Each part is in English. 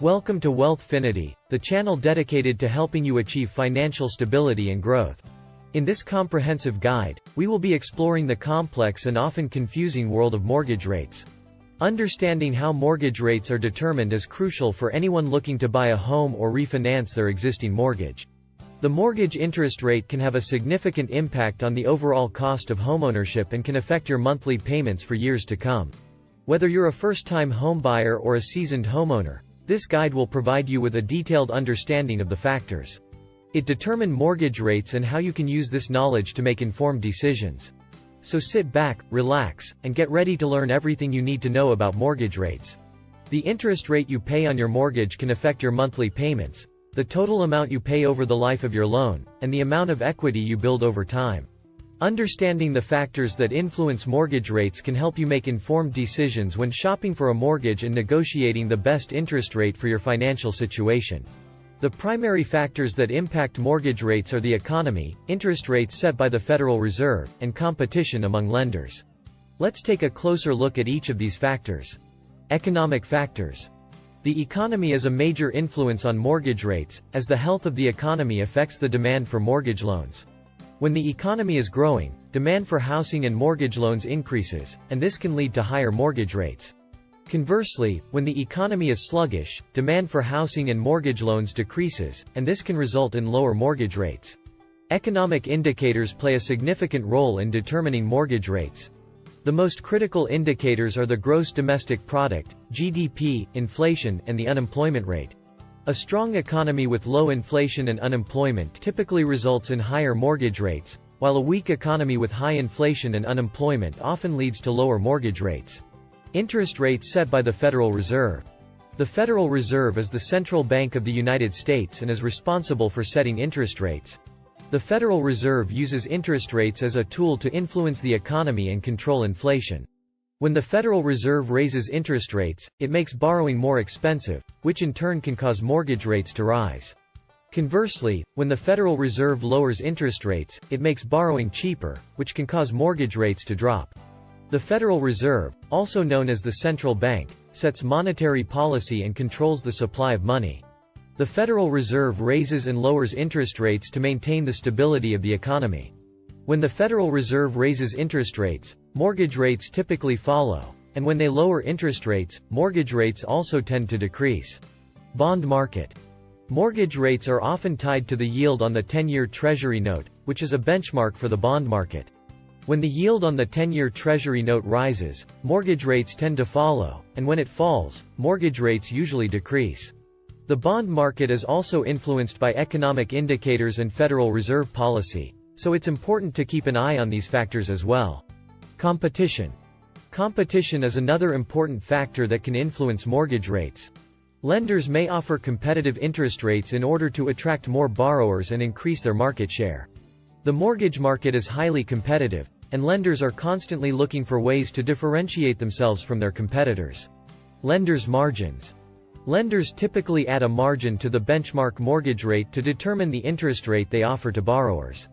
Welcome to Wealthfinity, the channel dedicated to helping you achieve financial stability and growth. In this comprehensive guide, we will be exploring the complex and often confusing world of mortgage rates. Understanding how mortgage rates are determined is crucial for anyone looking to buy a home or refinance their existing mortgage. The mortgage interest rate can have a significant impact on the overall cost of homeownership and can affect your monthly payments for years to come. Whether you're a first-time homebuyer or a seasoned homeowner, this guide will provide you with a detailed understanding of the factors that determine mortgage rates and how you can use this knowledge to make informed decisions. So sit back, relax, and get ready to learn everything you need to know about mortgage rates. The interest rate you pay on your mortgage can affect your monthly payments, the total amount you pay over the life of your loan, and the amount of equity you build over time. Understanding the factors that influence mortgage rates can help you make informed decisions when shopping for a mortgage and negotiating the best interest rate for your financial situation. The primary factors that impact mortgage rates are the economy, interest rates set by the Federal Reserve, and competition among lenders. Let's take a closer look at each of these factors. Economic factors. The economy is a major influence on mortgage rates, as the health of the economy affects the demand for mortgage loans. When the economy is growing, demand for housing and mortgage loans increases, and this can lead to higher mortgage rates. Conversely, when the economy is sluggish, demand for housing and mortgage loans decreases, and this can result in lower mortgage rates. Economic indicators play a significant role in determining mortgage rates. The most critical indicators are the gross domestic product, GDP, inflation, and the unemployment rate. A strong economy with low inflation and unemployment typically results in higher mortgage rates, while a weak economy with high inflation and unemployment often leads to lower mortgage rates. Interest rates set by the Federal Reserve. The Federal Reserve is the central bank of the United States and is responsible for setting interest rates. The Federal Reserve uses interest rates as a tool to influence the economy and control inflation. When the Federal Reserve raises interest rates, it makes borrowing more expensive, which in turn can cause mortgage rates to rise. Conversely, when the Federal Reserve lowers interest rates, it makes borrowing cheaper, which can cause mortgage rates to drop. The Federal Reserve, also known as the central bank, sets monetary policy and controls the supply of money. The Federal Reserve raises and lowers interest rates to maintain the stability of the economy. When the Federal Reserve raises interest rates, mortgage rates typically follow, and when they lower interest rates, mortgage rates also tend to decrease. Bond market. Mortgage rates are often tied to the yield on the 10-year Treasury note, which is a benchmark for the bond market. When the yield on the 10-year Treasury note rises, mortgage rates tend to follow, and when it falls, mortgage rates usually decrease. The bond market is also influenced by economic indicators and Federal Reserve policy, so it's important to keep an eye on these factors as well. Competition. Competition is another important factor that can influence mortgage rates. Lenders may offer competitive interest rates in order to attract more borrowers and increase their market share. The mortgage market is highly competitive, and lenders are constantly looking for ways to differentiate themselves from their competitors. Lenders' margins. Lenders typically add a margin to the benchmark mortgage rate to determine the interest rate they offer to borrowers.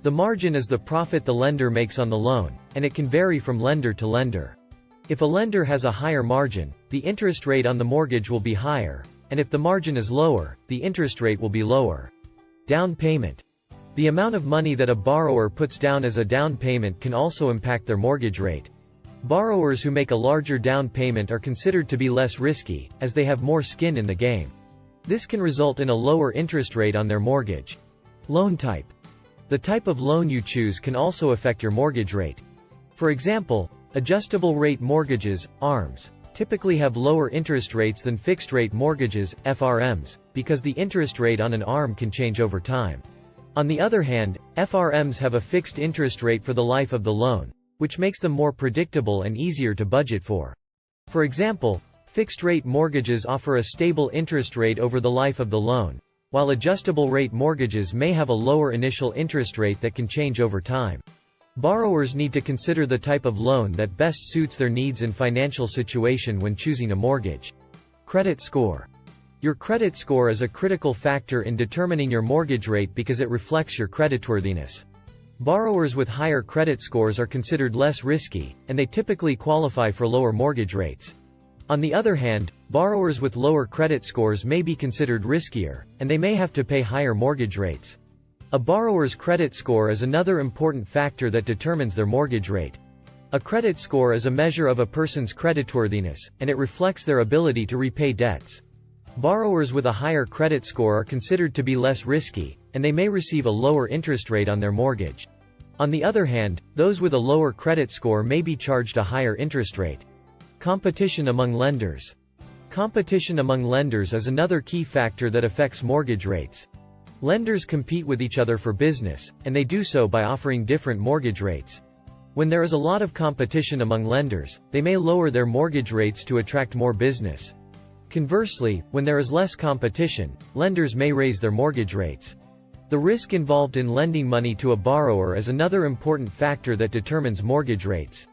The margin is the profit the lender makes on the loan, and it can vary from lender to lender. If a lender has a higher margin, the interest rate on the mortgage will be higher, and if the margin is lower, the interest rate will be lower. Down payment. The amount of money that a borrower puts down as a down payment can also impact their mortgage rate. Borrowers who make a larger down payment are considered to be less risky, as they have more skin in the game. This can result in a lower interest rate on their mortgage. Loan type. The type of loan you choose can also affect your mortgage rate. For example, adjustable-rate mortgages, ARMs, typically have lower interest rates than fixed-rate mortgages, FRMs, because the interest rate on an ARM can change over time. On the other hand, FRMs have a fixed interest rate for the life of the loan, which makes them more predictable and easier to budget for. For example, fixed-rate mortgages offer a stable interest rate over the life of the loan, while adjustable-rate mortgages may have a lower initial interest rate that can change over time. Borrowers need to consider the type of loan that best suits their needs and financial situation when choosing a mortgage. Credit score. Your credit score is a critical factor in determining your mortgage rate because it reflects your creditworthiness. Borrowers with higher credit scores are considered less risky, and they typically qualify for lower mortgage rates. On the other hand, Borrowers with lower credit scores may be considered riskier, and they may have to pay higher mortgage rates. A borrower's credit score is another important factor that determines their mortgage rate. A credit score is a measure of a person's creditworthiness, and it reflects their ability to repay debts. Borrowers with a higher credit score are considered to be less risky, and they may receive a lower interest rate on their mortgage. On the other hand, those with a lower credit score may be charged a higher interest rate. Competition among lenders. Competition among lenders is another key factor that affects mortgage rates. Lenders compete with each other for business, and they do so by offering different mortgage rates. When there is a lot of competition among lenders, they may lower their mortgage rates to attract more business. Conversely, when there is less competition, lenders may raise their mortgage rates. The risk involved in lending money to a borrower is another important factor that determines mortgage rates.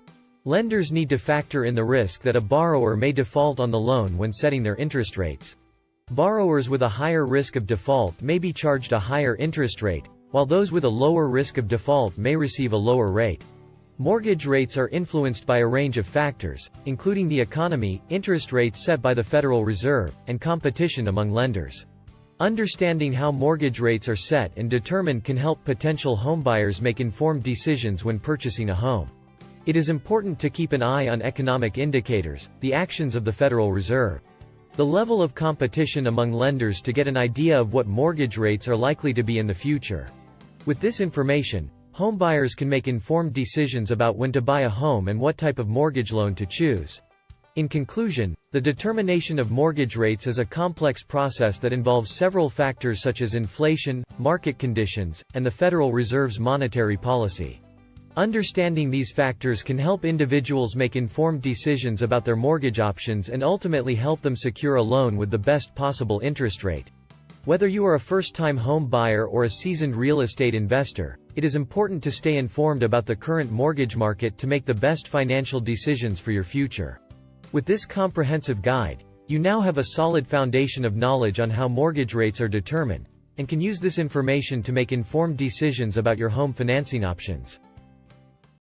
Lenders need to factor in the risk that a borrower may default on the loan when setting their interest rates. Borrowers with a higher risk of default may be charged a higher interest rate, while those with a lower risk of default may receive a lower rate. Mortgage rates are influenced by a range of factors, including the economy, interest rates set by the Federal Reserve, and competition among lenders. Understanding how mortgage rates are set and determined can help potential homebuyers make informed decisions when purchasing a home. It is important to keep an eye on economic indicators, the actions of the Federal Reserve, the level of competition among lenders to get an idea of what mortgage rates are likely to be in the future. With this information, homebuyers can make informed decisions about when to buy a home and what type of mortgage loan to choose. In conclusion, the determination of mortgage rates is a complex process that involves several factors such as inflation, market conditions, and the Federal Reserve's monetary policy. Understanding these factors can help individuals make informed decisions about their mortgage options and ultimately help them secure a loan with the best possible interest rate. Whether you are a first-time home buyer or a seasoned real estate investor, it is important to stay informed about the current mortgage market to make the best financial decisions for your future. With this comprehensive guide, you now have a solid foundation of knowledge on how mortgage rates are determined, and can use this information to make informed decisions about your home financing options.